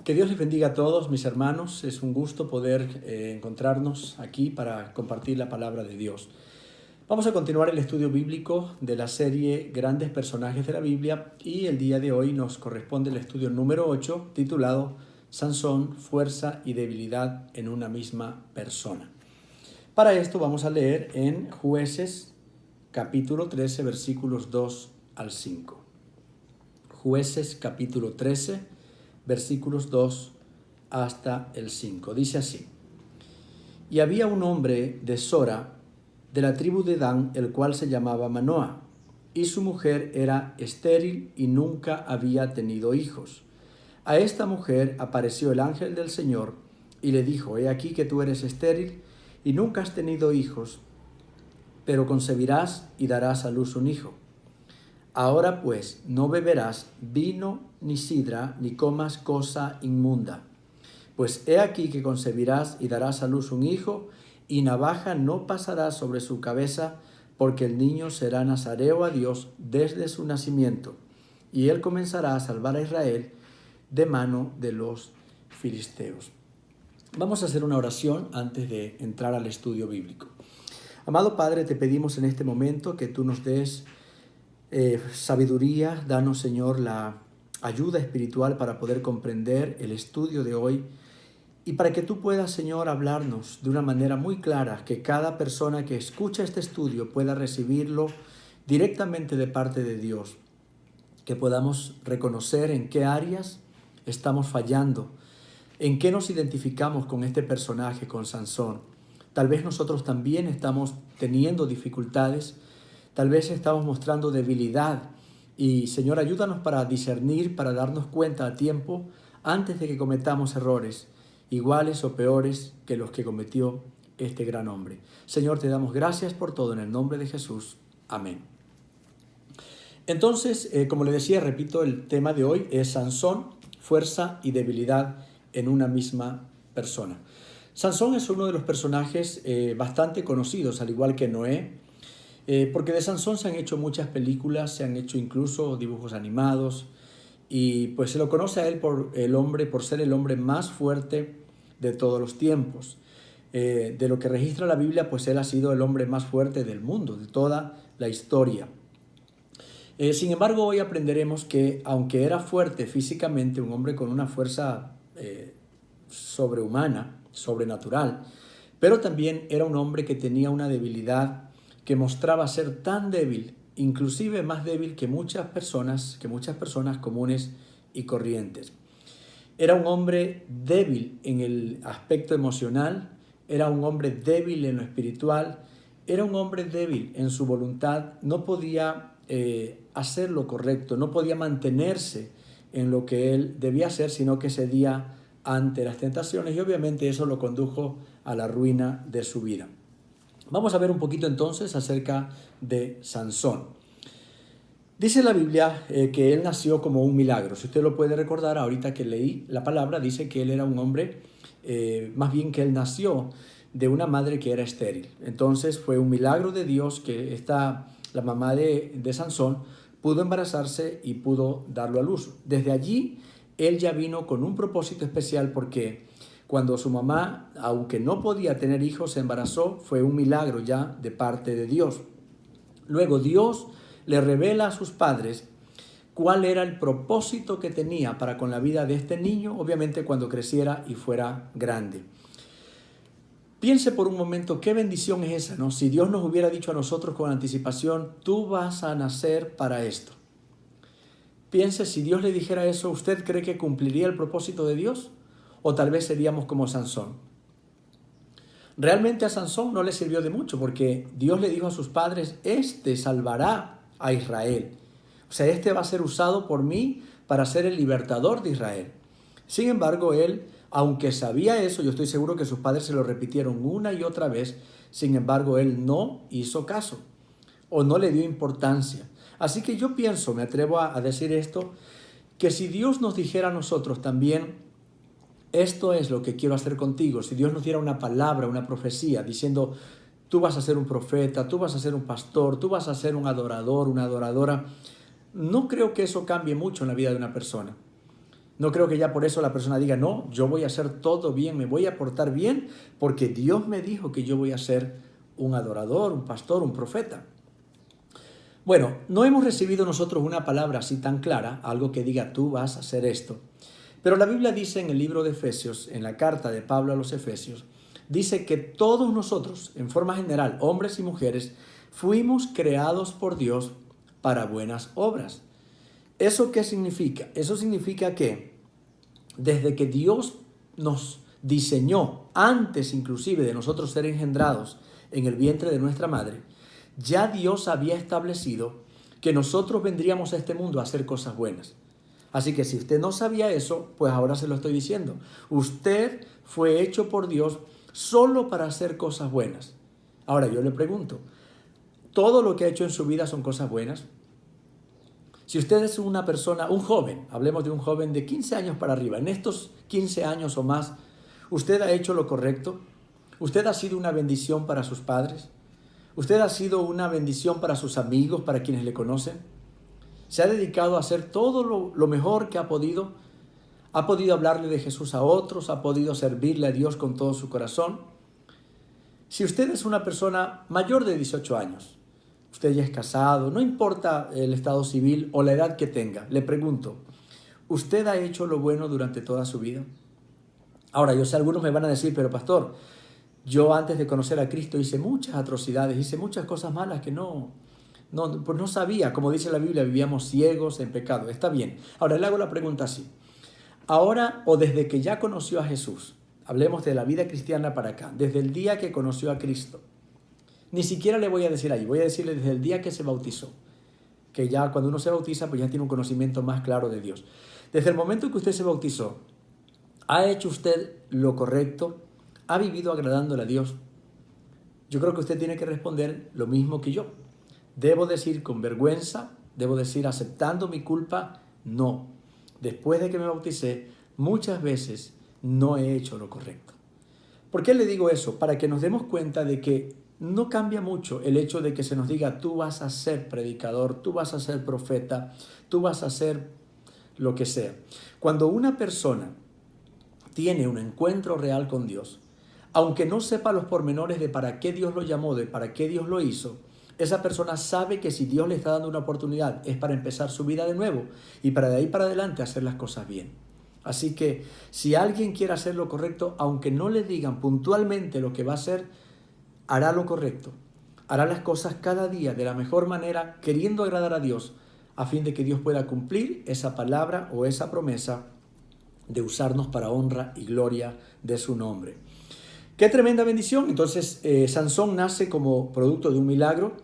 Que Dios les bendiga a todos, mis hermanos. Es un gusto poder encontrarnos aquí para compartir la palabra de Dios. Vamos a continuar el estudio bíblico de la serie Grandes Personajes de la Biblia y el día de hoy nos corresponde el estudio número 8 titulado Sansón, fuerza y debilidad en una misma persona. Para esto vamos a leer en Jueces capítulo 13 versículos 2 al 5. Jueces capítulo 13 versículos 2 hasta el 5. Dice así: Y había un hombre de Sora, de la tribu de Dan, el cual se llamaba Manoah, y su mujer era estéril y nunca había tenido hijos. A esta mujer apareció el ángel del Señor y le dijo: He aquí que tú eres estéril y nunca has tenido hijos, pero concebirás y darás a luz un hijo. Ahora pues, no beberás vino ni sidra, ni comas cosa inmunda. Pues he aquí que concebirás y darás a luz un hijo, y navaja no pasará sobre su cabeza, porque el niño será nazareo a Dios desde su nacimiento, y él comenzará a salvar a Israel de mano de los filisteos. Vamos a hacer una oración antes de entrar al estudio bíblico. Amado Padre, te pedimos en este momento que tú nos des sabiduría. Danos, Señor, la ayuda espiritual para poder comprender el estudio de hoy y para que tú puedas, Señor, hablarnos de una manera muy clara, que cada persona que escucha este estudio pueda recibirlo directamente de parte de Dios, que podamos reconocer en qué áreas estamos fallando, en qué nos identificamos con este personaje, con Sansón. Tal vez nosotros también estamos teniendo dificultades, tal vez estamos mostrando debilidad y, Señor, ayúdanos para discernir, para darnos cuenta a tiempo antes de que cometamos errores iguales o peores que los que cometió este gran hombre. Señor, te damos gracias por todo en el nombre de Jesús. Amén. Entonces, como le decía, repito, el tema de hoy es Sansón, fuerza y debilidad en una misma persona. Sansón es uno de los personajes bastante conocidos, al igual que Noé, porque de Sansón se han hecho muchas películas, se han hecho incluso dibujos animados, y pues se lo conoce a él por ser el hombre más fuerte de todos los tiempos. De lo que registra la Biblia, pues él ha sido el hombre más fuerte del mundo, de toda la historia. Sin embargo, hoy aprenderemos que aunque era fuerte físicamente, un hombre con una fuerza sobrehumana, sobrenatural, pero también era un hombre que tenía una debilidad que mostraba ser tan débil, inclusive más débil que muchas personas comunes y corrientes. Era un hombre débil en el aspecto emocional, era un hombre débil en lo espiritual, era un hombre débil en su voluntad, no podía hacer lo correcto, no podía mantenerse en lo que él debía hacer, sino que cedía ante las tentaciones y obviamente eso lo condujo a la ruina de su vida. Vamos a ver un poquito entonces acerca de Sansón. Dice la Biblia que él nació como un milagro. Si usted lo puede recordar, ahorita que leí la palabra, dice que él era un hombre, más bien que él nació de una madre que era estéril. Entonces fue un milagro de Dios que la mamá de Sansón pudo embarazarse y pudo darlo a luz. Desde allí, él ya vino con un propósito especial porque cuando su mamá, aunque no podía tener hijos, se embarazó, fue un milagro ya de parte de Dios. Luego Dios le revela a sus padres cuál era el propósito que tenía para con la vida de este niño, obviamente cuando creciera y fuera grande. Piense por un momento qué bendición es esa, ¿no? Si Dios nos hubiera dicho a nosotros con anticipación, tú vas a nacer para esto. Piense, si Dios le dijera eso, ¿usted cree que cumpliría el propósito de Dios? O tal vez seríamos como Sansón. Realmente a Sansón no le sirvió de mucho porque Dios le dijo a sus padres, este salvará a Israel. O sea, este va a ser usado por mí para ser el libertador de Israel. Sin embargo, él, aunque sabía eso, yo estoy seguro que sus padres se lo repitieron una y otra vez, sin embargo, él no hizo caso o no le dio importancia. Así que yo pienso, me atrevo a decir esto, que si Dios nos dijera a nosotros también, esto es lo que quiero hacer contigo, si Dios nos diera una palabra, una profecía, diciendo, tú vas a ser un profeta, tú vas a ser un pastor, tú vas a ser un adorador, una adoradora, no creo que eso cambie mucho en la vida de una persona. No creo que ya por eso la persona diga, no, yo voy a hacer todo bien, me voy a portar bien, porque Dios me dijo que yo voy a ser un adorador, un pastor, un profeta. Bueno, no hemos recibido nosotros una palabra así tan clara, algo que diga tú vas a hacer esto. Pero la Biblia dice en el libro de Efesios, en la carta de Pablo a los Efesios, dice que todos nosotros, en forma general, hombres y mujeres, fuimos creados por Dios para buenas obras. ¿Eso qué significa? Eso significa que desde que Dios nos diseñó, antes inclusive de nosotros ser engendrados en el vientre de nuestra madre, ya Dios había establecido que nosotros vendríamos a este mundo a hacer cosas buenas. Así que si usted no sabía eso, pues ahora se lo estoy diciendo. Usted fue hecho por Dios solo para hacer cosas buenas. Ahora yo le pregunto, ¿todo lo que ha hecho en su vida son cosas buenas? Si usted es una persona, un joven, hablemos de un joven de 15 años para arriba, en estos 15 años o más, ¿usted ha hecho lo correcto? ¿Usted ha sido una bendición para sus padres? ¿Usted ha sido una bendición para sus amigos, para quienes le conocen? ¿Se ha dedicado a hacer todo lo mejor que ha podido? ¿Ha podido hablarle de Jesús a otros? ¿Ha podido servirle a Dios con todo su corazón? Si usted es una persona mayor de 18 años, usted ya es casado, no importa el estado civil o la edad que tenga, le pregunto, ¿usted ha hecho lo bueno durante toda su vida? Ahora, yo sé, algunos me van a decir, pero pastor, yo antes de conocer a Cristo hice muchas atrocidades, hice muchas cosas malas que pues no sabía. Como dice la Biblia, vivíamos ciegos en pecado. Está bien. Ahora le hago la pregunta así. Ahora o desde que ya conoció a Jesús, hablemos de la vida cristiana para acá, desde el día que conoció a Cristo, ni siquiera le voy a decir ahí, voy a decirle desde el día que se bautizó, que ya cuando uno se bautiza, pues ya tiene un conocimiento más claro de Dios. Desde el momento que usted se bautizó, ¿ha hecho usted lo correcto? ¿Ha vivido agradándole a Dios? Yo creo que usted tiene que responder lo mismo que yo. ¿Debo decir con vergüenza? ¿Debo decir aceptando mi culpa? No. Después de que me bauticé, muchas veces no he hecho lo correcto. ¿Por qué le digo eso? Para que nos demos cuenta de que no cambia mucho el hecho de que se nos diga tú vas a ser predicador, tú vas a ser profeta, tú vas a ser lo que sea. Cuando una persona tiene un encuentro real con Dios, aunque no sepa los pormenores de para qué Dios lo llamó, de para qué Dios lo hizo, esa persona sabe que si Dios le está dando una oportunidad es para empezar su vida de nuevo y para de ahí para adelante hacer las cosas bien. Así que si alguien quiere hacer lo correcto, aunque no le digan puntualmente lo que va a hacer, hará lo correcto. Hará las cosas cada día de la mejor manera, queriendo agradar a Dios, a fin de que Dios pueda cumplir esa palabra o esa promesa de usarnos para honra y gloria de su nombre. ¡Qué tremenda bendición! Entonces, Sansón nace como producto de un milagro.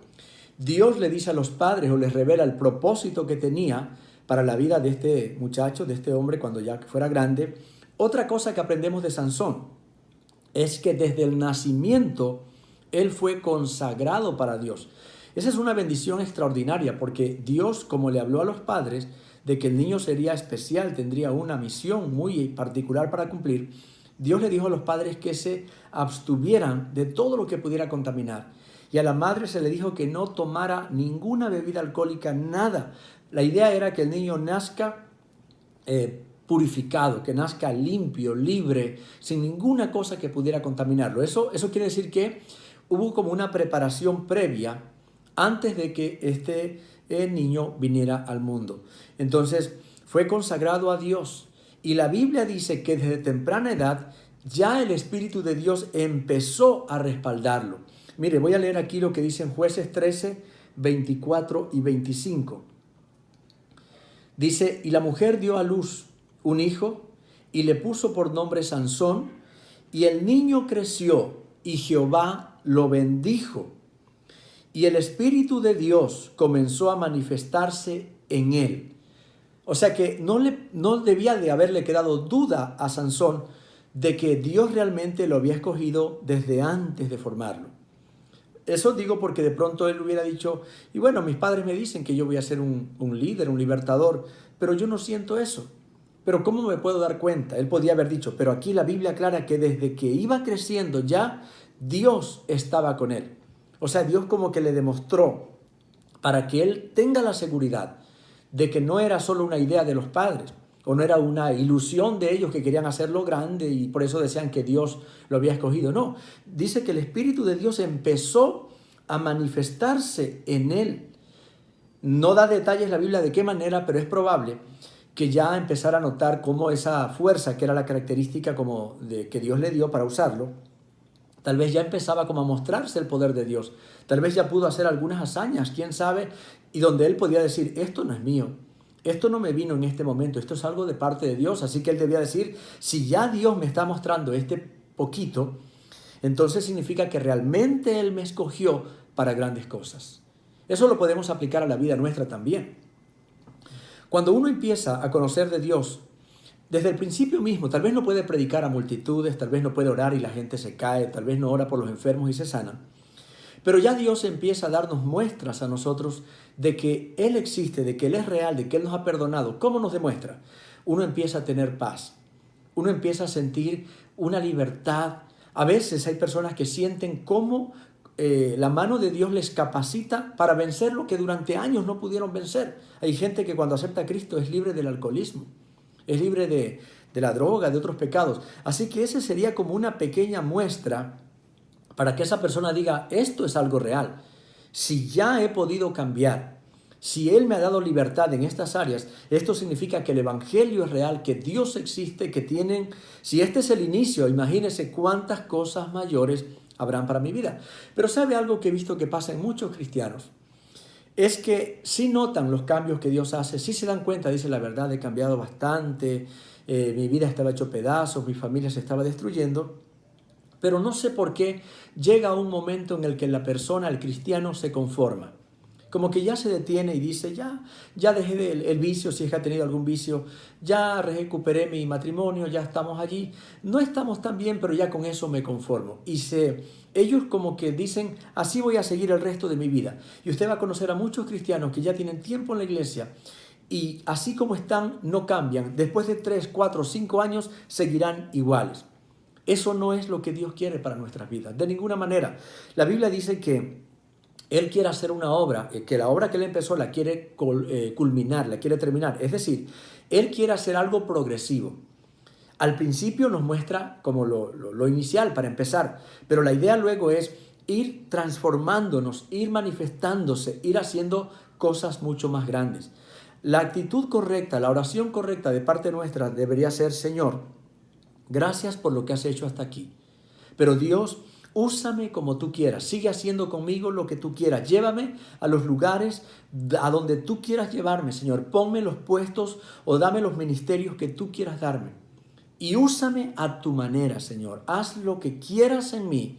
Dios le dice a los padres o les revela el propósito que tenía para la vida de este muchacho, de este hombre, cuando ya fuera grande. Otra cosa que aprendemos de Sansón es que desde el nacimiento él fue consagrado para Dios. Esa es una bendición extraordinaria porque Dios, como le habló a los padres de que el niño sería especial, tendría una misión muy particular para cumplir, Dios le dijo a los padres que se abstuvieran de todo lo que pudiera contaminar. Y a la madre se le dijo que no tomara ninguna bebida alcohólica, nada. La idea era que el niño nazca purificado, que nazca limpio, libre, sin ninguna cosa que pudiera contaminarlo. Eso quiere decir que hubo como una preparación previa antes de que este niño viniera al mundo. Entonces fue consagrado a Dios. Y la Biblia dice que desde temprana edad ya el Espíritu de Dios empezó a respaldarlo. Mire, voy a leer aquí lo que dicen Jueces 13, 24 y 25. Dice, y la mujer dio a luz un hijo y le puso por nombre Sansón, y el niño creció y Jehová lo bendijo. Y el Espíritu de Dios comenzó a manifestarse en él. O sea que no debía de haberle quedado duda a Sansón de que Dios realmente lo había escogido desde antes de formarlo. Eso digo porque de pronto él hubiera dicho, y bueno, mis padres me dicen que yo voy a ser un líder, un libertador, pero yo no siento eso. Pero ¿cómo me puedo dar cuenta? Él podía haber dicho, pero aquí la Biblia aclara que desde que iba creciendo ya Dios estaba con él. O sea, Dios como que le demostró para que él tenga la seguridad de que no era solo una idea de los padres, o no era una ilusión de ellos que querían hacerlo grande y por eso decían que Dios lo había escogido. No, dice que el Espíritu de Dios empezó a manifestarse en él. No da detalles la Biblia de qué manera, pero es probable que ya empezara a notar cómo esa fuerza, que era la característica como de que Dios le dio para usarlo, tal vez ya empezaba como a mostrarse el poder de Dios. Tal vez ya pudo hacer algunas hazañas, quién sabe, y donde él podía decir, esto no es mío, esto no me vino en este momento, esto es algo de parte de Dios. Así que él debía decir, si ya Dios me está mostrando este poquito, entonces significa que realmente él me escogió para grandes cosas. Eso lo podemos aplicar a la vida nuestra también. Cuando uno empieza a conocer de Dios, desde el principio mismo, tal vez no puede predicar a multitudes, tal vez no puede orar y la gente se cae, tal vez no ora por los enfermos y se sanan, pero ya Dios empieza a darnos muestras a nosotros de que Él existe, de que Él es real, de que Él nos ha perdonado. ¿Cómo nos demuestra? Uno empieza a tener paz, uno empieza a sentir una libertad. A veces hay personas que sienten cómo la mano de Dios les capacita para vencer lo que durante años no pudieron vencer. Hay gente que cuando acepta a Cristo es libre del alcoholismo, es libre de la droga, de otros pecados. Así que ese sería como una pequeña muestra para que esa persona diga, esto es algo real. Si ya he podido cambiar, si Él me ha dado libertad en estas áreas, esto significa que el Evangelio es real, que Dios existe, que tienen, si este es el inicio, imagínense cuántas cosas mayores habrán para mi vida. Pero ¿sabe algo que he visto que pasa en muchos cristianos? Es que sí notan los cambios que Dios hace, sí se dan cuenta, dice la verdad, he cambiado bastante, mi vida estaba hecho pedazos, mi familia se estaba destruyendo, pero no sé por qué llega un momento en el que la persona, el cristiano, se conforma. Como que ya se detiene y dice, ya dejé el vicio, si es que ha tenido algún vicio, ya recuperé mi matrimonio, ya estamos allí. No estamos tan bien, pero ya con eso me conformo. Ellos como que dicen, así voy a seguir el resto de mi vida. Y usted va a conocer a muchos cristianos que ya tienen tiempo en la iglesia y así como están, no cambian. Después de 3, 4, 5 años, seguirán iguales. Eso no es lo que Dios quiere para nuestras vidas, de ninguna manera. La Biblia dice que Él quiere hacer una obra, que la obra que Él empezó la quiere culminar, la quiere terminar. Es decir, Él quiere hacer algo progresivo. Al principio nos muestra como lo inicial para empezar, pero la idea luego es ir transformándonos, ir manifestándose, ir haciendo cosas mucho más grandes. La actitud correcta, la oración correcta de parte nuestra debería ser, Señor, gracias por lo que has hecho hasta aquí. Pero Dios, úsame como tú quieras. Sigue haciendo conmigo lo que tú quieras. Llévame a los lugares a donde tú quieras llevarme, Señor. Ponme los puestos o dame los ministerios que tú quieras darme. Y úsame a tu manera, Señor. Haz lo que quieras en mí.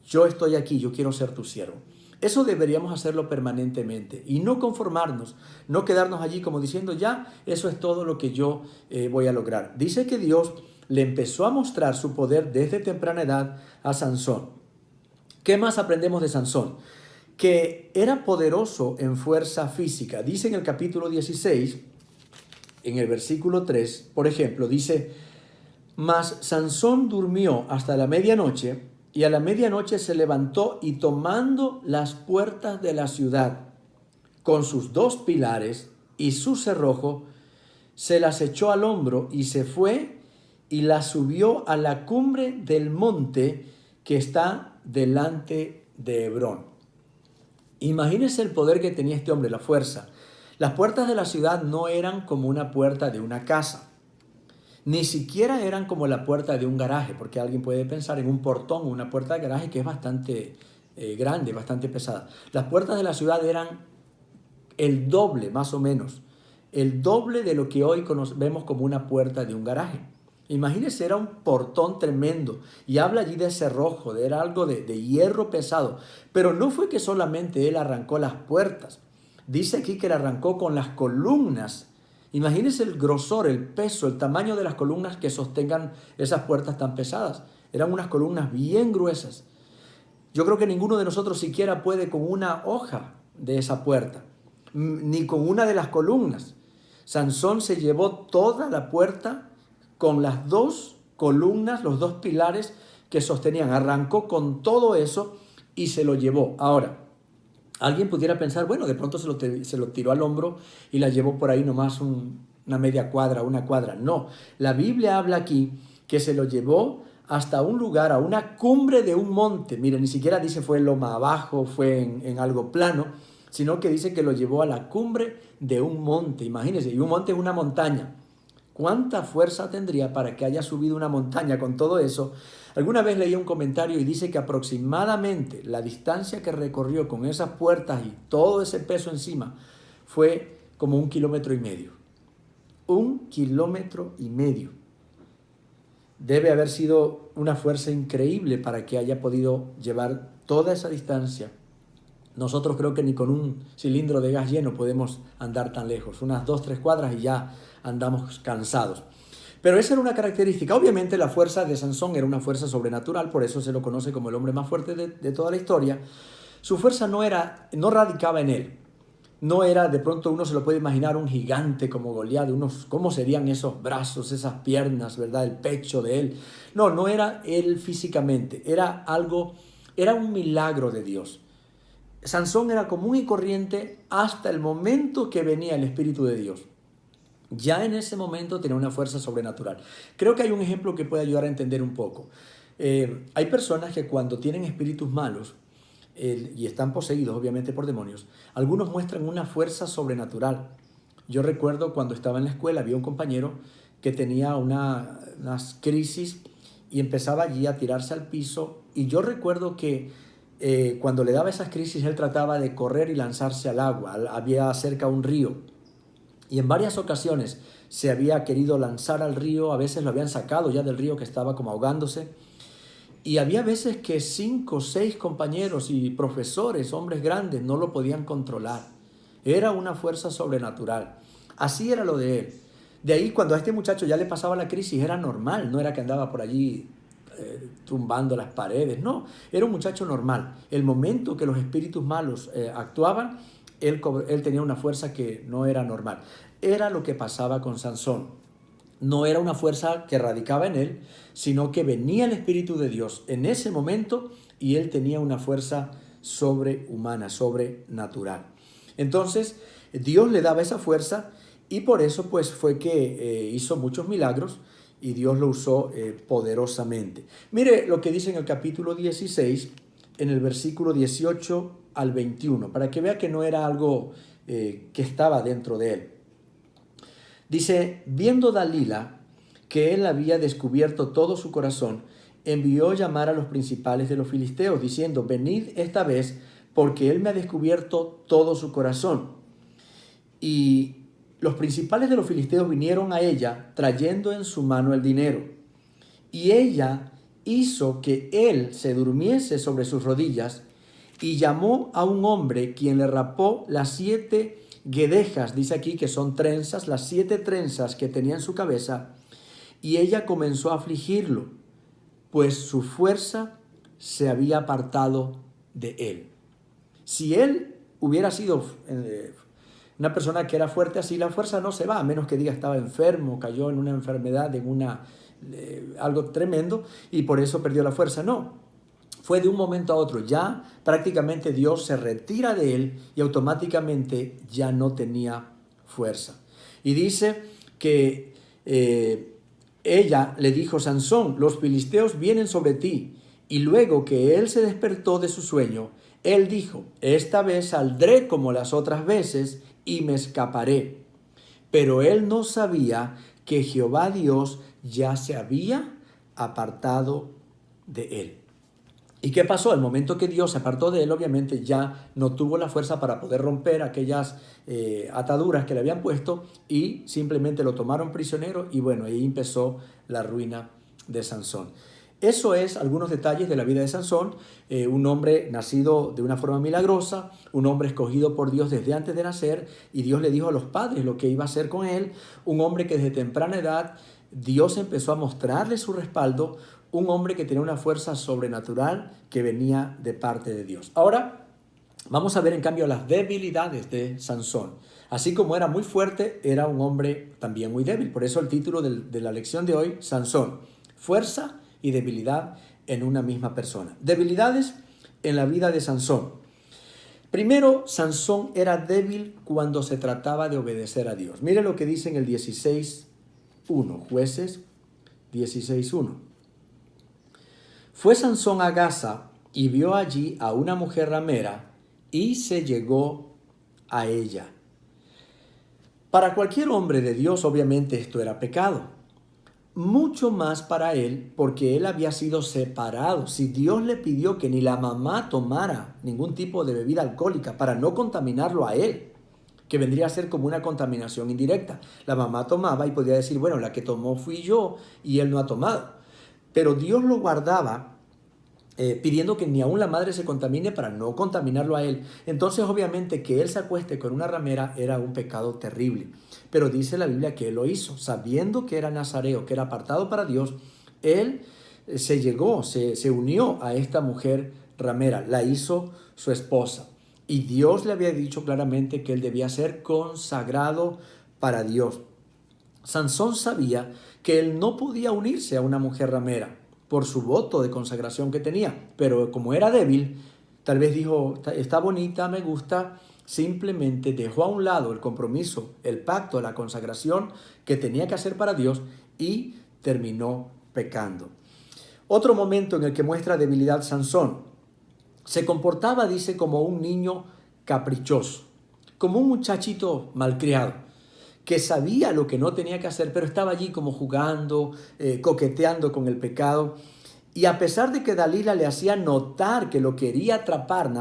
Yo estoy aquí, yo quiero ser tu siervo. Eso deberíamos hacerlo permanentemente y no conformarnos, no quedarnos allí como diciendo, ya, eso es todo lo que yo voy a lograr. Dice que Dios le empezó a mostrar su poder desde temprana edad a Sansón. ¿Qué más aprendemos de Sansón? Que era poderoso en fuerza física. Dice en el capítulo 16, en el versículo 3, por ejemplo, dice, mas Sansón durmió hasta la medianoche y a la medianoche se levantó y tomando las puertas de la ciudad con sus 2 pilares y su cerrojo, se las echó al hombro y se fue y la subió a la cumbre del monte que está delante de Hebrón. Imagínense el poder que tenía este hombre, la fuerza. Las puertas de la ciudad no eran como una puerta de una casa, ni siquiera eran como la puerta de un garaje, porque alguien puede pensar en un portón o una puerta de garaje que es bastante grande, bastante pesada. Las puertas de la ciudad eran el doble, más o menos, el doble de lo que hoy vemos como una puerta de un garaje. Imagínense, era un portón tremendo y habla allí de cerrojo, era algo de hierro pesado, pero no fue que solamente él arrancó las puertas, dice aquí que le arrancó con las columnas. Imagínense el grosor, el peso, el tamaño de las columnas que sostengan esas puertas tan pesadas. Eran unas columnas bien gruesas. Yo creo que ninguno de nosotros siquiera puede con una hoja de esa puerta, ni con una de las columnas. Sansón se llevó toda la puerta con las 2 columnas, los 2 pilares que sostenían. Arrancó con todo eso y se lo llevó. Ahora, alguien pudiera pensar, bueno, de pronto se lo tiró al hombro y la llevó por ahí nomás una media cuadra, una cuadra. No, la Biblia habla aquí que se lo llevó hasta un lugar, a una cumbre de un monte. Mire, ni siquiera dice fue en loma abajo, fue en algo plano, sino que dice que lo llevó a la cumbre de un monte. Imagínense, y un monte es una montaña. ¿Cuánta fuerza tendría para que haya subido una montaña con todo eso? Alguna vez leí un comentario y dice que aproximadamente la distancia que recorrió con esas puertas y todo ese peso encima fue como 1,5 kilómetros. 1,5 kilómetros. Debe haber sido una fuerza increíble para que haya podido llevar toda esa distancia. Nosotros creo que ni con un cilindro de gas lleno podemos andar tan lejos, unas 2-3 cuadras y ya andamos cansados. Pero esa era una característica. Obviamente la fuerza de Sansón era una fuerza sobrenatural, por eso se lo conoce como el hombre más fuerte de toda la historia. Su fuerza no radicaba en él. No era, de pronto uno se lo puede imaginar, un gigante como Goliat, cómo serían esos brazos, esas piernas, ¿verdad? El pecho de él. No era él físicamente, era un milagro de Dios. Sansón era común y corriente hasta el momento que venía el Espíritu de Dios. Ya en ese momento tenía una fuerza sobrenatural. Creo que hay un ejemplo que puede ayudar a entender un poco. Hay personas que cuando tienen espíritus malos y están poseídos obviamente por demonios, algunos muestran una fuerza sobrenatural. Yo recuerdo cuando estaba en la escuela, había un compañero que tenía unas crisis y empezaba allí a tirarse al piso, y yo recuerdo que cuando le daba esas crisis él trataba de correr y lanzarse al agua. Había cerca un río y en varias ocasiones se había querido lanzar al río, a veces lo habían sacado ya del río que estaba como ahogándose, y había veces que 5 o 6 compañeros y profesores, hombres grandes, no lo podían controlar. Era una fuerza sobrenatural. Así era lo de él. De ahí, cuando a este muchacho ya le pasaba la crisis, era normal, no era que andaba por allí tumbando las paredes, no, era un muchacho normal. El momento que los espíritus malos actuaban, él tenía una fuerza que no era normal. Era lo que pasaba con Sansón. No era una fuerza que radicaba en él, sino que venía el Espíritu de Dios en ese momento y él tenía una fuerza sobrehumana, sobrenatural. Entonces, Dios le daba esa fuerza y por eso pues fue que hizo muchos milagros y Dios lo usó poderosamente. Mire lo que dice en el capítulo 16, en el versículo 18 al 21, para que vea que no era algo que estaba dentro de él. Dice: viendo Dalila que él había descubierto todo su corazón, envió llamar a los principales de los filisteos, diciendo: venid esta vez, porque él me ha descubierto todo su corazón. Y los principales de los filisteos vinieron a ella, trayendo en su mano el dinero. Y ella hizo que él se durmiese sobre sus rodillas, y llamó a un hombre, quien le rapó las 7 guedejas, dice aquí que son trenzas, las 7 trenzas que tenía en su cabeza, y ella comenzó a afligirlo, pues su fuerza se había apartado de él. Si él hubiera sido una persona que era fuerte así, la fuerza no se va, a menos que diga estaba enfermo, cayó en una enfermedad, algo tremendo, y por eso perdió la fuerza. No, fue de un momento a otro. Ya prácticamente Dios se retira de él y automáticamente ya no tenía fuerza. Y dice que ella le dijo: Sansón, los filisteos vienen sobre ti. Y luego que él se despertó de su sueño, él dijo: esta vez saldré como las otras veces y me escaparé. Pero él no sabía que Jehová Dios ya se había apartado de él. ¿Y qué pasó? Al momento que Dios se apartó de él, obviamente ya no tuvo la fuerza para poder romper aquellas ataduras que le habían puesto, y simplemente lo tomaron prisionero, y bueno, ahí empezó la ruina de Sansón. Eso es algunos detalles de la vida de Sansón, un hombre nacido de una forma milagrosa, un hombre escogido por Dios desde antes de nacer, y Dios le dijo a los padres lo que iba a hacer con él, un hombre que desde temprana edad Dios empezó a mostrarle su respaldo, un hombre que tenía una fuerza sobrenatural que venía de parte de Dios. Ahora vamos a ver en cambio las debilidades de Sansón. Así como era muy fuerte, era un hombre también muy débil. Por eso el título de la lección de hoy: Sansón, fuerza y debilidad en una misma persona. Debilidades en la vida de Sansón. Primero, Sansón era débil cuando se trataba de obedecer a Dios. Mire lo que dice en el 16:1, Jueces 16:1. Fue Sansón a Gaza y vio allí a una mujer ramera y se llegó a ella. Para cualquier hombre de Dios, obviamente esto era pecado. Mucho más para él, porque él había sido separado. Si Dios le pidió que ni la mamá tomara ningún tipo de bebida alcohólica para no contaminarlo a él, que vendría a ser como una contaminación indirecta. La mamá tomaba y podía decir, bueno, la que tomó fui yo y él no ha tomado. Pero Dios lo guardaba pidiendo que ni aún la madre se contamine para no contaminarlo a él. Entonces, obviamente, que él se acueste con una ramera era un pecado terrible. Pero dice la Biblia que él lo hizo, sabiendo que era nazareo, que era apartado para Dios. Él se unió a esta mujer ramera, la hizo su esposa. Y Dios le había dicho claramente que él debía ser consagrado para Dios. Sansón sabía que él no podía unirse a una mujer ramera por su voto de consagración que tenía, pero como era débil, tal vez dijo, está bonita, me gusta, simplemente dejó a un lado el compromiso, el pacto, la consagración que tenía que hacer para Dios y terminó pecando. Otro momento en el que muestra debilidad Sansón, se comportaba, dice, como un niño caprichoso, como un muchachito malcriado, que sabía lo que no tenía que hacer, pero estaba allí como jugando, coqueteando con el pecado. Y a pesar de que Dalila le hacía notar que lo quería atrapar,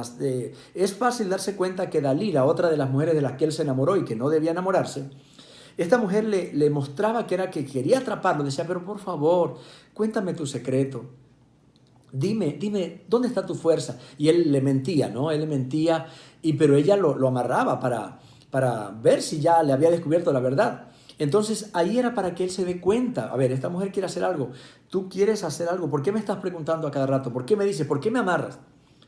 es fácil darse cuenta que Dalila, otra de las mujeres de las que él se enamoró y que no debía enamorarse, esta mujer le mostraba que quería atraparlo. Decía, pero por favor, cuéntame tu secreto. Dime, ¿dónde está tu fuerza? Y él le mentía, ¿no? Él le mentía, pero ella lo amarraba para ver si ya le había descubierto la verdad. Entonces ahí era para que él se dé cuenta, a ver, esta mujer quiere hacer algo, tú quieres hacer algo, ¿por qué me estás preguntando a cada rato? ¿Por qué me dices? ¿Por qué me amarras?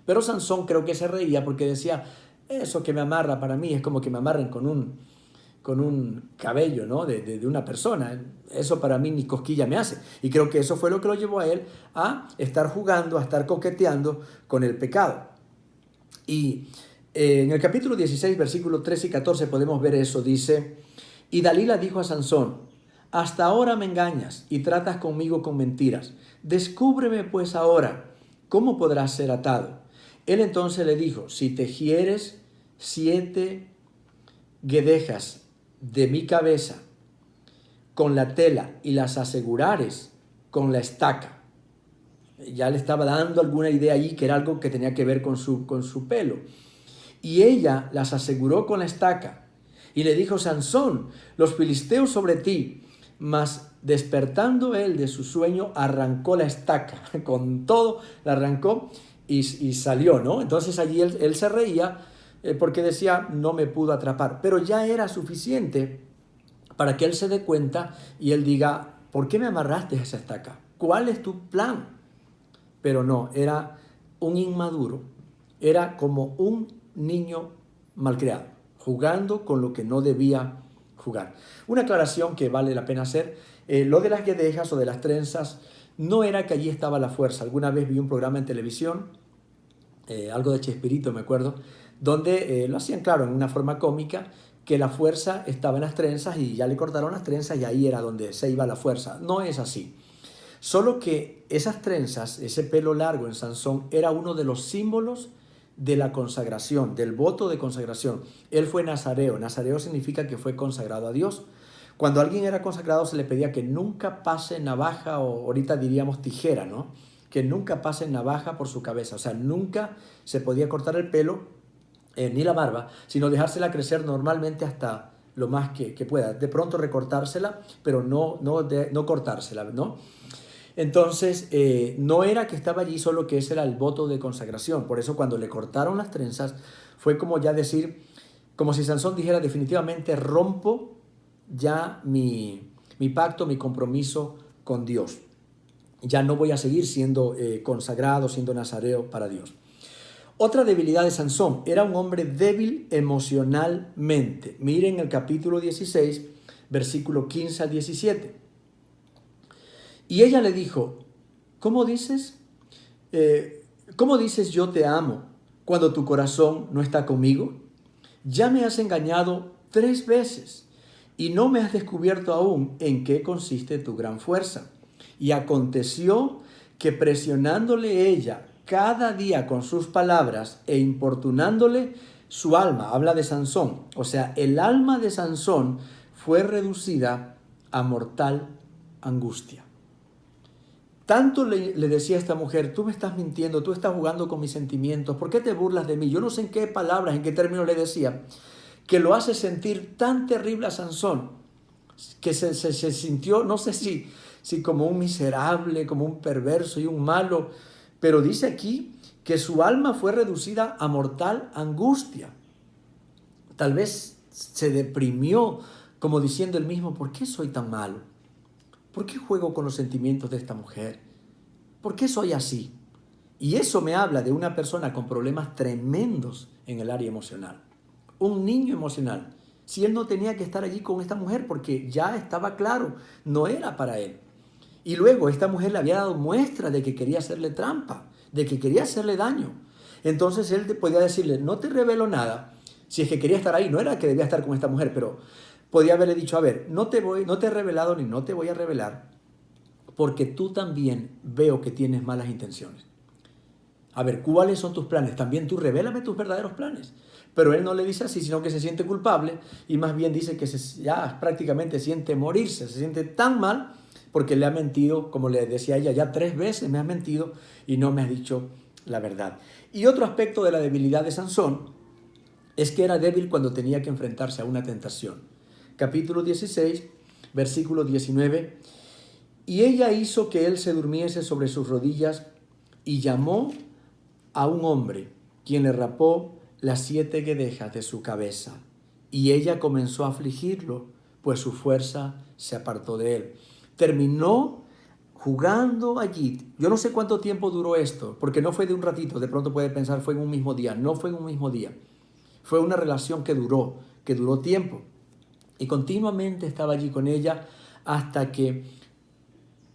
Pero Sansón creo que se reía porque decía, eso que me amarra para mí es como que me amarren con un cabello, ¿no? de una persona. Eso para mí ni cosquilla me hace. Y creo que eso fue lo que lo llevó a él a estar jugando, a estar coqueteando con el pecado. Y en el capítulo 16, versículos 13 y 14 podemos ver eso. Dice, y Dalila dijo a Sansón, hasta ahora me engañas y tratas conmigo con mentiras. Descúbreme pues ahora, ¿cómo podrás ser atado? Él entonces le dijo, si tejieres 7 guedejas de mi cabeza con la tela y las asegurares con la estaca. Ya le estaba dando alguna idea allí que era algo que tenía que ver con su pelo. Y ella las aseguró con la estaca. Y le dijo, Sansón, los filisteos sobre ti. Mas despertando él de su sueño, arrancó la estaca. Con todo la arrancó y salió, ¿no? Entonces allí él se reía porque decía, no me pudo atrapar. Pero ya era suficiente para que él se dé cuenta y él diga, ¿por qué me amarraste a esa estaca? ¿Cuál es tu plan? Pero no, era un inmaduro, era como un niño malcriado, jugando con lo que no debía jugar. Una aclaración que vale la pena hacer, lo de las guedejas o de las trenzas, no era que allí estaba la fuerza. Alguna vez vi un programa en televisión, algo de Chespirito me acuerdo, donde lo hacían claro en una forma cómica, que la fuerza estaba en las trenzas y ya le cortaron las trenzas y ahí era donde se iba la fuerza. No es así. Solo que esas trenzas, ese pelo largo en Sansón, era uno de los símbolos de la consagración, del voto de consagración. Él fue nazareo. Nazareo significa que fue consagrado a Dios. Cuando alguien era consagrado se le pedía que nunca pase navaja, o ahorita diríamos tijera, ¿no? Que nunca pase navaja por su cabeza. O sea, nunca se podía cortar el pelo, ni la barba, sino dejársela crecer normalmente hasta lo más que pueda. De pronto recortársela, pero no cortársela, ¿no? Entonces, no era que estaba allí, solo que ese era el voto de consagración. Por eso cuando le cortaron las trenzas, fue como ya decir, como si Sansón dijera, definitivamente rompo ya mi pacto, mi compromiso con Dios. Ya no voy a seguir siendo consagrado, siendo nazareo para Dios. Otra debilidad de Sansón, era un hombre débil emocionalmente. Miren el capítulo 16, versículo 15 al 17. Y ella le dijo, ¿cómo dices? ¿Cómo dices yo te amo cuando tu corazón no está conmigo? Ya me has engañado 3 veces y no me has descubierto aún en qué consiste tu gran fuerza. Y aconteció que presionándole ella cada día con sus palabras e importunándole su alma, habla de Sansón, o sea, el alma de Sansón fue reducida a mortal angustia. Tanto le decía a esta mujer, tú me estás mintiendo, tú estás jugando con mis sentimientos, ¿por qué te burlas de mí? Yo no sé en qué palabras, en qué términos le decía, que lo hace sentir tan terrible a Sansón, que se sintió, no sé si como un miserable, como un perverso y un malo, pero dice aquí que su alma fue reducida a mortal angustia. Tal vez se deprimió, como diciendo él mismo, ¿por qué soy tan malo? ¿Por qué juego con los sentimientos de esta mujer? ¿Por qué soy así? Y eso me habla de una persona con problemas tremendos en el área emocional. Un niño emocional. Si él no tenía que estar allí con esta mujer porque ya estaba claro, no era para él. Y luego esta mujer le había dado muestra de que quería hacerle trampa, de que quería hacerle daño. Entonces él podía decirle, no te revelo nada. Si es que quería estar ahí, no era que debía estar con esta mujer, pero podía haberle dicho, a ver, no te he revelado ni no te voy a revelar, porque tú también veo que tienes malas intenciones. A ver, ¿cuáles son tus planes? También tú revélame tus verdaderos planes. Pero él no le dice así, sino que se siente culpable y más bien dice que ya prácticamente siente morirse, se siente tan mal porque le ha mentido, como le decía ella, ya 3 veces me has mentido y no me has dicho la verdad. Y otro aspecto de la debilidad de Sansón es que era débil cuando tenía que enfrentarse a una tentación. Capítulo 16, versículo 19. Y ella hizo que él se durmiese sobre sus rodillas y llamó a un hombre, quien le rapó las 7 guedejas de su cabeza. Y ella comenzó a afligirlo, pues su fuerza se apartó de él. Terminó jugando allí. Yo no sé cuánto tiempo duró esto, porque no fue de un ratito, de pronto puede pensar fue en un mismo día. No fue en un mismo día. Fue una relación que duró tiempo. Y continuamente estaba allí con ella hasta que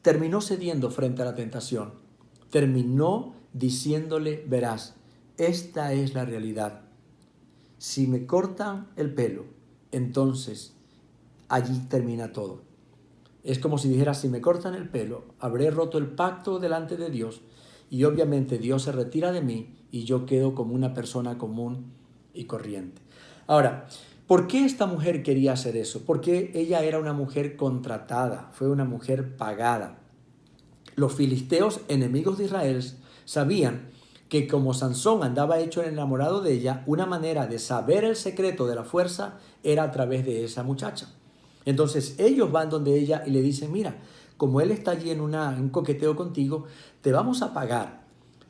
terminó cediendo frente a la tentación. Terminó diciéndole, verás, esta es la realidad. Si me cortan el pelo, entonces allí termina todo. Es como si dijera, si me cortan el pelo, habré roto el pacto delante de Dios y obviamente Dios se retira de mí y yo quedo como una persona común y corriente. Ahora, ¿por qué esta mujer quería hacer eso? Porque ella era una mujer contratada, fue una mujer pagada. Los filisteos, enemigos de Israel, sabían que como Sansón andaba hecho enamorado de ella, una manera de saber el secreto de la fuerza era a través de esa muchacha. Entonces ellos van donde ella y le dicen, mira, como él está allí en un coqueteo contigo, te vamos a pagar.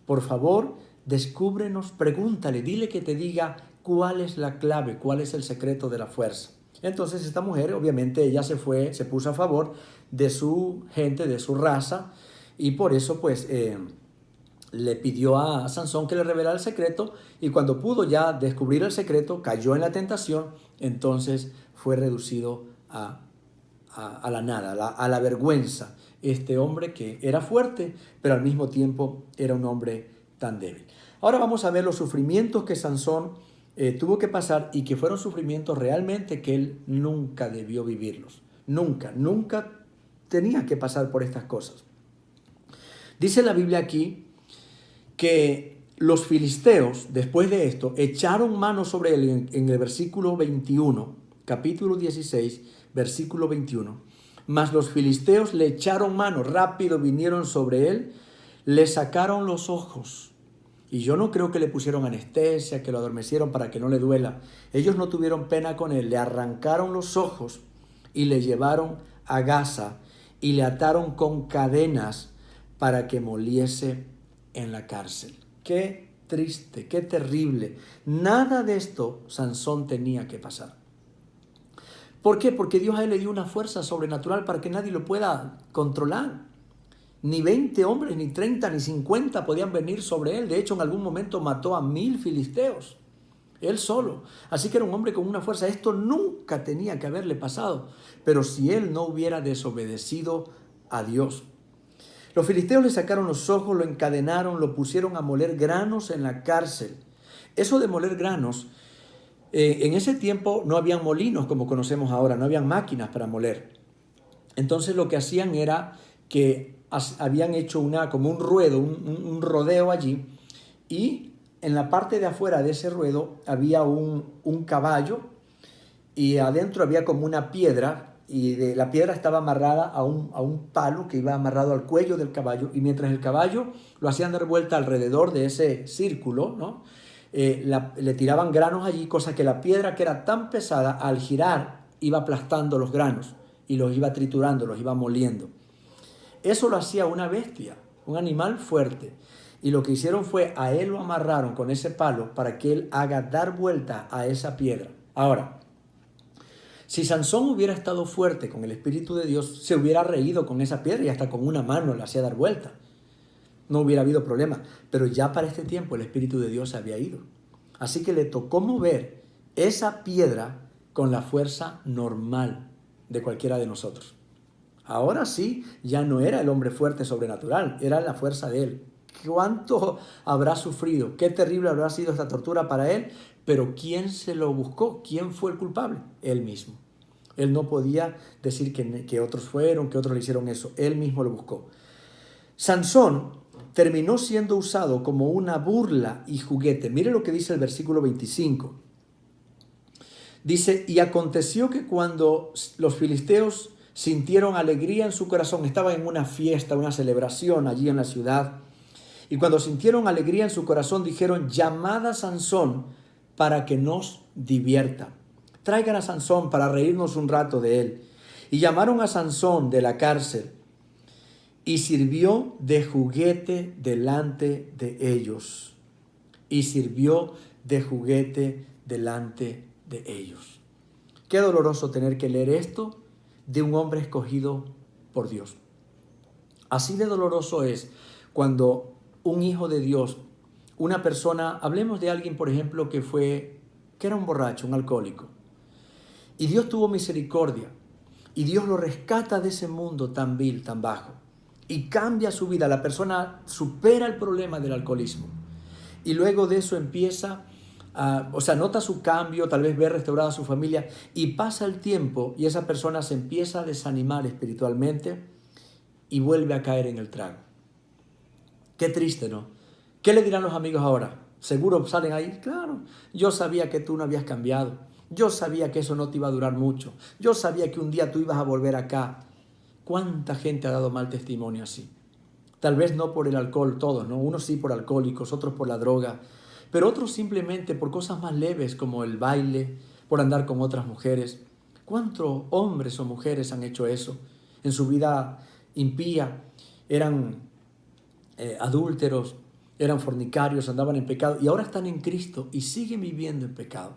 Por favor, descúbrenos, pregúntale, dile que te diga cuál es la clave, cuál es el secreto de la fuerza. Entonces esta mujer, obviamente, ella se puso a favor de su gente, de su raza, y por eso pues le pidió a Sansón que le revelara el secreto, y cuando pudo ya descubrir el secreto, cayó en la tentación, entonces fue reducido a la nada, a la vergüenza. Este hombre que era fuerte, pero al mismo tiempo era un hombre tan débil. Ahora vamos a ver los sufrimientos que Sansón tuvo que pasar y que fueron sufrimientos realmente que él nunca debió vivirlos. Nunca tenía que pasar por estas cosas. Dice la Biblia aquí que los filisteos, después de esto, echaron mano sobre él en el versículo 21, capítulo 16, versículo 21. Mas los filisteos le echaron mano, rápido vinieron sobre él, le sacaron los ojos. Y yo no creo que le pusieron anestesia, que lo adormecieron para que no le duela. Ellos no tuvieron pena con él, le arrancaron los ojos y le llevaron a Gaza y le ataron con cadenas para que moliese en la cárcel. Qué triste, qué terrible. Nada de esto Sansón tenía que pasar. ¿Por qué? Porque Dios a él le dio una fuerza sobrenatural para que nadie lo pueda controlar. Ni 20 hombres, ni 30, ni 50 podían venir sobre él. De hecho, en algún momento mató a 1000 filisteos. Él solo. Así que era un hombre con una fuerza. Esto nunca tenía que haberle pasado. Pero si él no hubiera desobedecido a Dios. Los filisteos le sacaron los ojos, lo encadenaron, lo pusieron a moler granos en la cárcel. Eso de moler granos, en ese tiempo no habían molinos como conocemos ahora, no habían máquinas para moler. Entonces lo que hacían era que habían hecho como un ruedo, un rodeo allí, y en la parte de afuera de ese ruedo había un caballo y adentro había como una piedra, y la piedra estaba amarrada a un palo que iba amarrado al cuello del caballo, y mientras el caballo lo hacían dar vuelta alrededor de ese círculo, ¿no? Le tiraban granos allí, cosa que la piedra, que era tan pesada, al girar iba aplastando los granos y los iba triturando, los iba moliendo. Eso lo hacía una bestia, un animal fuerte. Y lo que hicieron fue, a él lo amarraron con ese palo para que él haga dar vuelta a esa piedra. Ahora, si Sansón hubiera estado fuerte con el Espíritu de Dios, se hubiera reído con esa piedra y hasta con una mano le hacía dar vuelta. No hubiera habido problema. Pero ya para este tiempo el Espíritu de Dios se había ido. Así que le tocó mover esa piedra con la fuerza normal de cualquiera de nosotros. Ahora sí, ya no era el hombre fuerte sobrenatural, era la fuerza de él. ¿Cuánto habrá sufrido? Qué terrible habrá sido esta tortura para él, pero ¿quién se lo buscó? ¿Quién fue el culpable? Él mismo. Él no podía decir que otros fueron, que otros le hicieron eso. Él mismo lo buscó. Sansón terminó siendo usado como una burla y juguete. Mire lo que dice el versículo 25. Dice, y aconteció que cuando los filisteos sintieron alegría en su corazón, estaban en una fiesta, una celebración allí en la ciudad, y cuando sintieron alegría en su corazón, dijeron, llamad a Sansón para que nos divierta. Traigan a Sansón para reírnos un rato de él. Y llamaron a Sansón de la cárcel, y sirvió de juguete delante de ellos. Y sirvió de juguete delante de ellos. Qué doloroso tener que leer esto de un hombre escogido por Dios. Así de doloroso es cuando un hijo de Dios, una persona, hablemos de alguien, por ejemplo, que era un borracho, un alcohólico, y Dios tuvo misericordia, y Dios lo rescata de ese mundo tan vil, tan bajo, y cambia su vida. La persona supera el problema del alcoholismo, y luego de eso empieza nota su cambio, tal vez ve restaurada su familia, y pasa el tiempo y esa persona se empieza a desanimar espiritualmente y vuelve a caer en el trago. Qué triste, ¿no? ¿Qué le dirán los amigos ahora? Seguro salen ahí, claro, yo sabía que tú no habías cambiado, yo sabía que eso no te iba a durar mucho, yo sabía que un día tú ibas a volver acá. ¿Cuánta gente ha dado mal testimonio así? Tal vez no por el alcohol todos, ¿no? Unos sí por alcohólicos, otros por la droga, pero otros simplemente por cosas más leves como el baile, por andar con otras mujeres. ¿Cuántos hombres o mujeres han hecho eso en su vida impía? Eran adúlteros, eran fornicarios, andaban en pecado y ahora están en Cristo y siguen viviendo en pecado.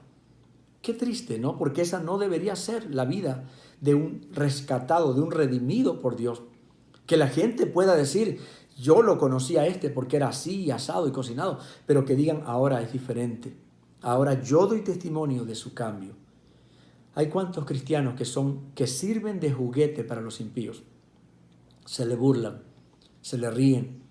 Qué triste, ¿no? Porque esa no debería ser la vida de un rescatado, de un redimido por Dios. Que la gente pueda decir, yo lo conocí a este porque era así, asado y cocinado, pero que digan, ahora es diferente. Ahora yo doy testimonio de su cambio. Hay cuantos cristianos que sirven de juguete para los impíos. Se le burlan, se le ríen.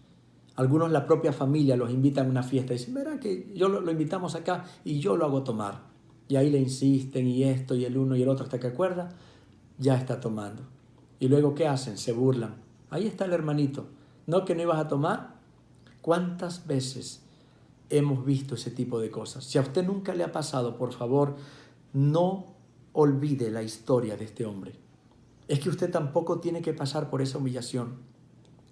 Algunos, la propia familia, los invitan a una fiesta y dicen, verá que yo lo invitamos acá y yo lo hago tomar. Y ahí le insisten y esto y el uno y el otro hasta que acuerda, ya está tomando. Y luego, ¿qué hacen? Se burlan. Ahí está el hermanito. ¿No que no ibas a tomar? ¿Cuántas veces hemos visto ese tipo de cosas? Si a usted nunca le ha pasado, por favor, no olvide la historia de este hombre. Es que usted tampoco tiene que pasar por esa humillación.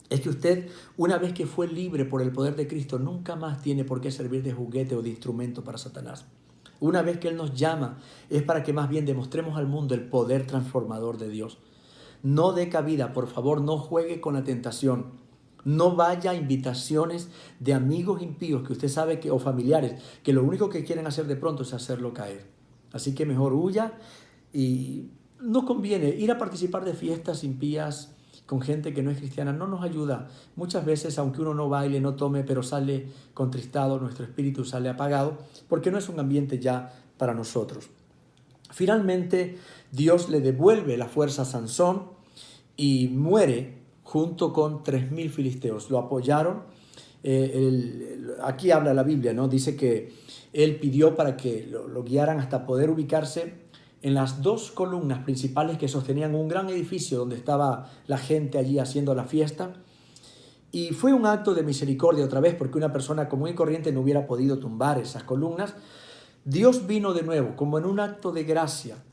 Es que usted, una vez que fue libre por el poder de Cristo, nunca más tiene por qué servir de juguete o de instrumento para Satanás. Una vez que Él nos llama, es para que más bien demostremos al mundo el poder transformador de Dios. No dé cabida, por favor, no juegue con la tentación. No vaya a invitaciones de amigos impíos que usted sabe o familiares, que lo único que quieren hacer de pronto es hacerlo caer. Así que mejor huya, y no conviene ir a participar de fiestas impías con gente que no es cristiana, no nos ayuda. Muchas veces, aunque uno no baile, no tome, pero sale contristado, nuestro espíritu sale apagado, porque no es un ambiente ya para nosotros. Finalmente, Dios le devuelve la fuerza a Sansón y muere junto con 3,000 filisteos. Lo apoyaron aquí habla la Biblia, ¿no? Dice que él pidió para que lo guiaran hasta poder ubicarse en las dos columnas principales que sostenían un gran edificio donde estaba la gente allí haciendo la fiesta. Y fue un acto de misericordia otra vez, porque una persona común y corriente no hubiera podido tumbar esas columnas. Dios vino de nuevo, como en un acto de gracia,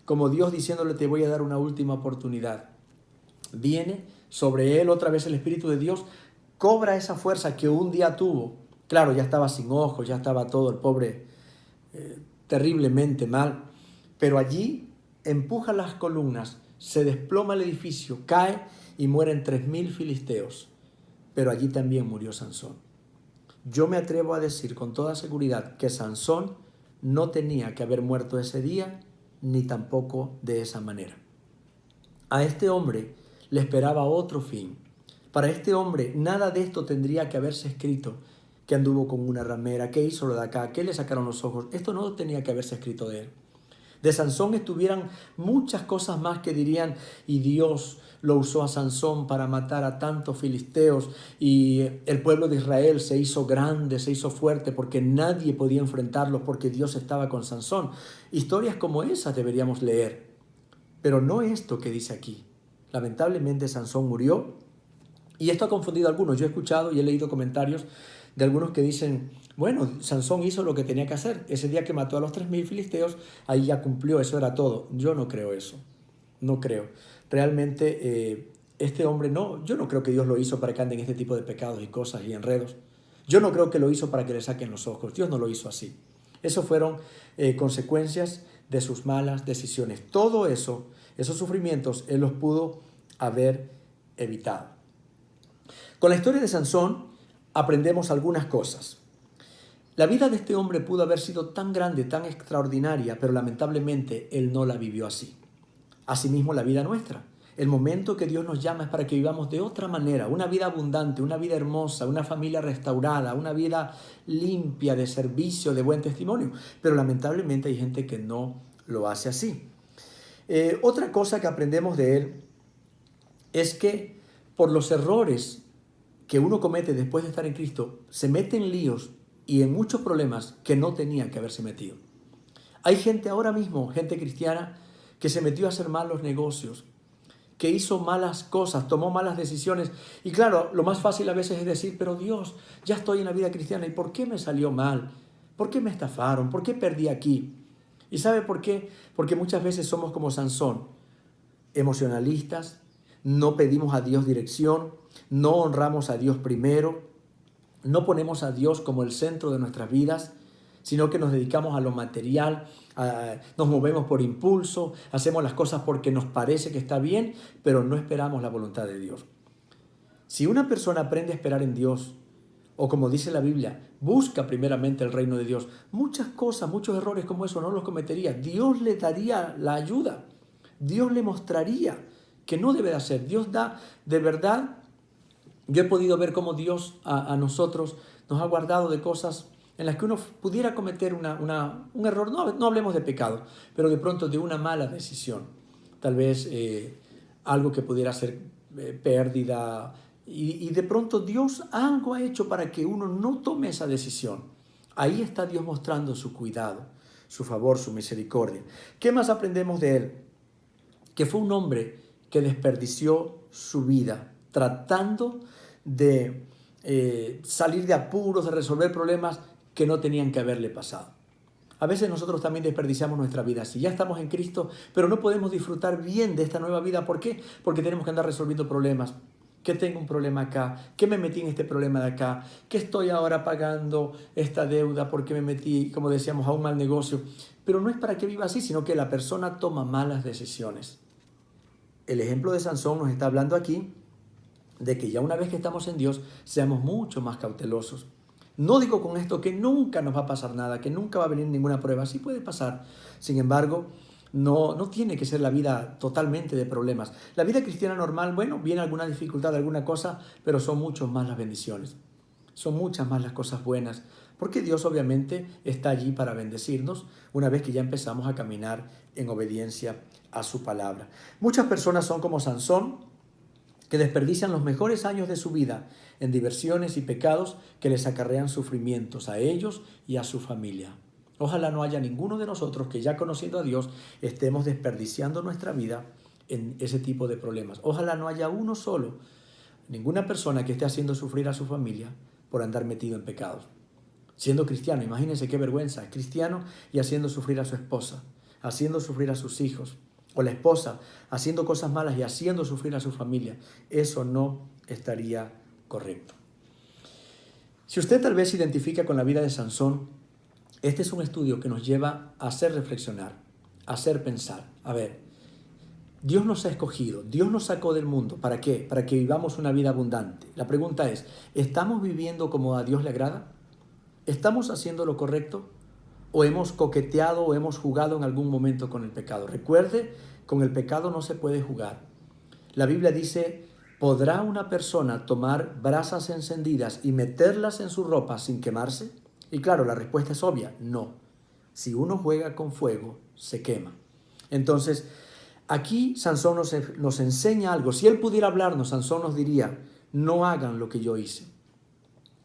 como Dios diciéndole: te voy a dar una última oportunidad. Viene sobre él otra vez el Espíritu de Dios, cobra esa fuerza que un día tuvo. Claro, ya estaba sin ojos, ya estaba todo el pobre terriblemente mal, pero allí empuja las columnas, se desploma el edificio, cae y mueren 3.000 filisteos. Pero allí también murió Sansón. Yo me atrevo a decir con toda seguridad que Sansón no tenía que haber muerto ese día, ni tampoco de esa manera. A este hombre le esperaba otro fin. Para este hombre nada de esto tendría que haberse escrito, que anduvo con una ramera, que hizo lo de acá, que le sacaron los ojos. Esto no tenía que haberse escrito de él. De Sansón estuvieran muchas cosas más que dirían: y Dios lo usó a Sansón para matar a tantos filisteos, y el pueblo de Israel se hizo grande, se hizo fuerte porque nadie podía enfrentarlos, porque Dios estaba con Sansón. Historias como esas deberíamos leer, pero no esto que dice aquí. Lamentablemente Sansón murió, y esto ha confundido a algunos. Yo he escuchado y he leído comentarios de algunos que dicen: bueno, Sansón hizo lo que tenía que hacer. Ese día que mató a los 3.000 filisteos, ahí ya cumplió, eso era todo. Yo no creo eso, no creo. Realmente este hombre no, yo no creo que Dios lo hizo para que anden este tipo de pecados y cosas y enredos. Yo no creo que lo hizo para que le saquen los ojos. Dios no lo hizo así. Eso fueron consecuencias de sus malas decisiones. Todo eso, esos sufrimientos, él los pudo haber evitado. Con la historia de Sansón aprendemos algunas cosas. La vida de este hombre pudo haber sido tan grande, tan extraordinaria, pero lamentablemente él no la vivió así. Asimismo, la vida nuestra. El momento que Dios nos llama es para que vivamos de otra manera, una vida abundante, una vida hermosa, una familia restaurada, una vida limpia, de servicio, de buen testimonio. Pero lamentablemente hay gente que no lo hace así. Otra cosa que aprendemos de él es que por los errores que uno comete después de estar en Cristo, se mete en líos y en muchos problemas que no tenía que haberse metido. Hay gente ahora mismo, gente cristiana, que se metió a hacer malos negocios, que hizo malas cosas, tomó malas decisiones. Y claro, lo más fácil a veces es decir: pero Dios, ya estoy en la vida cristiana, ¿y por qué me salió mal? ¿Por qué me estafaron? ¿Por qué perdí aquí? ¿Y sabe por qué? Porque muchas veces somos como Sansón, emocionalistas, no pedimos a Dios dirección, no honramos a Dios primero, no ponemos a Dios como el centro de nuestras vidas, sino que nos dedicamos a lo material, nos movemos por impulso, hacemos las cosas porque nos parece que está bien, pero no esperamos la voluntad de Dios. Si una persona aprende a esperar en Dios, o como dice la Biblia, busca primeramente el reino de Dios, muchas cosas, muchos errores como eso no los cometería. Dios le daría la ayuda, Dios le mostraría que no debe de hacer. Dios da, de verdad, yo he podido ver cómo Dios a nosotros nos ha guardado de cosas en las que uno pudiera cometer un error. No hablemos de pecado, pero de pronto de una mala decisión. Tal vez algo que pudiera ser pérdida. Y de pronto Dios algo ha hecho para que uno no tome esa decisión. Ahí está Dios mostrando su cuidado, su favor, su misericordia. ¿Qué más aprendemos de él? Que fue un hombre que desperdició su vida tratando de salir de apuros, de resolver problemas que no tenían que haberle pasado. A veces nosotros también desperdiciamos nuestra vida. Si ya estamos en Cristo, pero no podemos disfrutar bien de esta nueva vida. ¿Por qué? Porque tenemos que andar resolviendo problemas. Que tengo un problema acá, que me metí en este problema de acá, que estoy ahora pagando esta deuda porque me metí, como decíamos, a un mal negocio. Pero no es para que viva así, sino que la persona toma malas decisiones. El ejemplo de Sansón nos está hablando aquí de que ya una vez que estamos en Dios, seamos mucho más cautelosos. No digo con esto que nunca nos va a pasar nada, que nunca va a venir ninguna prueba. Sí puede pasar. Sin embargo, no tiene que ser la vida totalmente de problemas. La vida cristiana normal, bueno, viene alguna dificultad, alguna cosa, pero son mucho más las bendiciones. Son muchas más las cosas buenas, porque Dios obviamente está allí para bendecirnos una vez que ya empezamos a caminar en obediencia a su palabra. Muchas personas son como Sansón, que desperdician los mejores años de su vida en diversiones y pecados que les acarrean sufrimientos a ellos y a su familia. Ojalá no haya ninguno de nosotros que, ya conociendo a Dios, estemos desperdiciando nuestra vida en ese tipo de problemas. Ojalá no haya uno solo, ninguna persona que esté haciendo sufrir a su familia por andar metido en pecados. Siendo cristiano, imagínense qué vergüenza, cristiano y haciendo sufrir a su esposa, haciendo sufrir a sus hijos, o la esposa haciendo cosas malas y haciendo sufrir a su familia. Eso no estaría correcto. Si usted tal vez se identifica con la vida de Sansón, este es un estudio que nos lleva a hacer reflexionar, a hacer pensar. A ver, Dios nos ha escogido, Dios nos sacó del mundo. ¿Para qué? Para que vivamos una vida abundante. La pregunta es, ¿estamos viviendo como a Dios le agrada? ¿Estamos haciendo lo correcto? ¿O hemos coqueteado o hemos jugado en algún momento con el pecado? Recuerde, con el pecado no se puede jugar. La Biblia dice, ¿podrá una persona tomar brasas encendidas y meterlas en su ropa sin quemarse? Y claro, la respuesta es obvia, no. Si uno juega con fuego, se quema. Entonces, aquí Sansón nos enseña algo. Si él pudiera hablarnos, Sansón nos diría, no hagan lo que yo hice.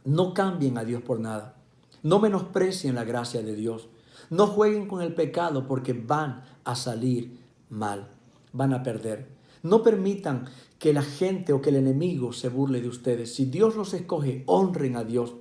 No cambien a Dios por nada. No menosprecien la gracia de Dios. No jueguen con el pecado porque van a salir mal. Van a perder. No permitan que la gente o que el enemigo se burle de ustedes. Si Dios los escoge, honren a Dios.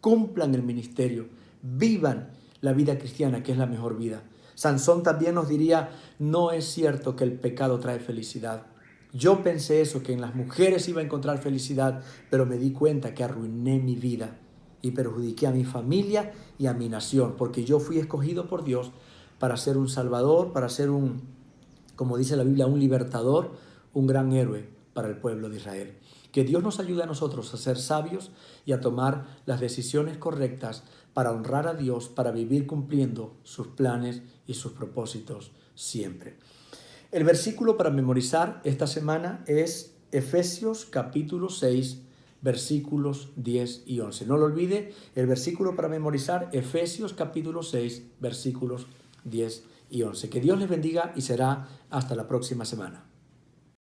Cumplan el ministerio. Vivan la vida cristiana, que es la mejor vida. Sansón también nos diría, no es cierto que el pecado trae felicidad. Yo pensé eso, que en las mujeres iba a encontrar felicidad, pero me di cuenta que arruiné mi vida y perjudiqué a mi familia y a mi nación, porque yo fui escogido por Dios para ser un salvador, para ser como dice la Biblia, un libertador, un gran héroe para el pueblo de Israel. Que Dios nos ayude a nosotros a ser sabios y a tomar las decisiones correctas para honrar a Dios, para vivir cumpliendo sus planes y sus propósitos siempre. El versículo para memorizar esta semana es Efesios capítulo 6, versículos 10 y 11. No lo olvide, el versículo para memorizar, Efesios capítulo 6, versículos 10 y 11. Que Dios les bendiga y será hasta la próxima semana.